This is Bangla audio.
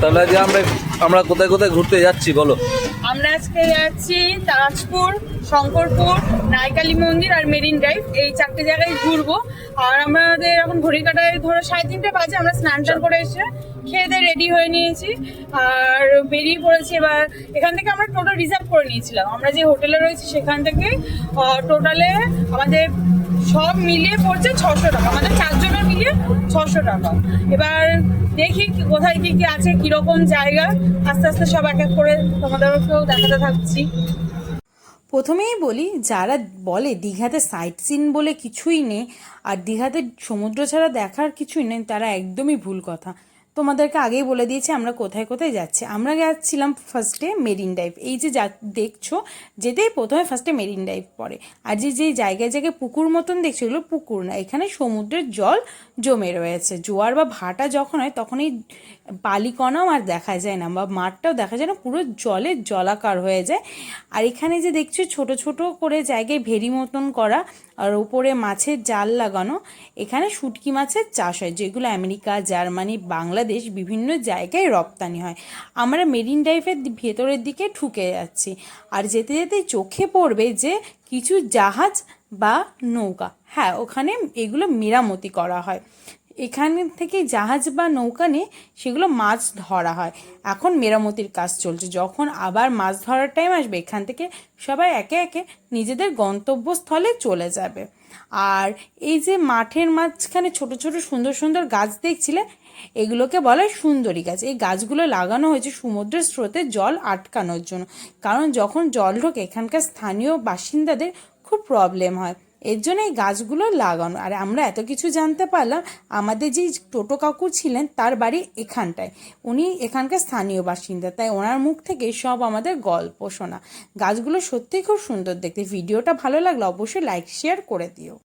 তাহলে আজকে আমরা কোথায় কোথায় ঘুরতে যাচ্ছি বলো। আমরা আজকে যাচ্ছি তাজপুর, শঙ্করপুর, নাইকালি মন্দির আর মেরিন ড্রাইভ, এই 4টে জায়গায় ঘুরবো। আর আমাদের এখন ঘড়ি কাটায় ধরো 3:30 বাজে। আমরা স্নান টান করে এসে খেয়ে দিয়ে রেডি হয়ে নিয়েছি আর বেরিয়ে পড়েছি। এবার এখান থেকে আমরা টোটাল রিজার্ভ করে নিয়েছিলাম, আমরা যে হোটেলে রয়েছি সেখান থেকে টোটালে আমাদের সব মিলিয়ে পড়ছে 600 টাকা, আমাদের 4 জনের মিলিয়ে 600 টাকা। এবার দেখি কোথায় কি কি আছে, কিরকম জায়গা, আস্তে আস্তে সব এক এক করে তোমাদেরকেও দেখাতে থাকছি। প্রথমেই বলি, যারা বলে দীঘাতে সাইট সিন বলে কিছুই নেই আর দীঘাতে সমুদ্র ছাড়া দেখার কিছুই নেই, তারা একদমই ভুল কথা। তোমাদেরকে আগেই বলে দিয়েছি আমরা কোথায় কোথায় যাচ্ছি। আমরা যাচ্ছিলাম ফার্স্টে মেরিন ড্রাইভ। এই যে দেখছো, যেতেই প্রথমে ফার্স্টে মেরিন ড্রাইভ পড়ে। আর যে জায়গায় জায়গায় পুকুর মতন দেখছো, এগুলো পুকুর না, এখানে সমুদ্রের জল জমে রয়েছে। জোয়ার বা ভাটা যখন হয় তখন এই বালিকণাও আর দেখা যায় না বা মাঠটাও দেখা যায় না, পুরো জলে জলাকার হয়ে যায়। আর এখানে যে দেখছো ছোট ছোট করে জায়গায় ভেরি মতন করা আর উপরে মাছের জাল লাগানো, এখানে শুটকি মাছের চাষ হয়, যেগুলো আমেরিকা, জার্মানি, বাংলাদেশ বিভিন্ন জায়গায় রপ্তানি হয়। আমরা মেরিন ড্রাইভের ভেতরের দিকে ঢুকে যাচ্ছি আর যেতে যেতে চোখে পড়বে যে কিছু জাহাজ বা নৌকা, হ্যাঁ ওখানে এগুলো মেরামতি করা হয়। এখান থেকে জাহাজ বা নৌকা নিয়ে সেগুলো মাছ ধরা হয়। এখন মেরামতির কাজ চলছে, যখন আবার মাছ ধরার টাইম আসবে এখান থেকে সবাই একে একে নিজেদের গন্তব্যস্থলে চলে যাবে। আর এই যে মাঠের মাঝখানে ছোট ছোট সুন্দর সুন্দর গাছ দেখছিলে, এগুলোকে বলে সুন্দরী গাছ। এই গাছগুলো লাগানো হয়েছে সমুদ্রের স্রোতে জল আটকানোর জন্য, কারণ যখন জল ঢোকে এখানকার স্থানীয় বাসিন্দাদের খুব প্রবলেম হয়, এর জন্য এই গাছগুলো লাগানো। আর আমরা এত কিছু জানতে পারলাম, আমাদের যে টোটো কাকু ছিলেন তার বাড়ি এখানটায়, উনি এখানকার স্থানীয় বাসিন্দা, তাই ওনার মুখ থেকে সব আমাদের গল্প শোনা। গাছগুলো সত্যিই খুব সুন্দর দেখতে। ভিডিওটা ভালো লাগলে অবশ্যই লাইক শেয়ার করে দিও।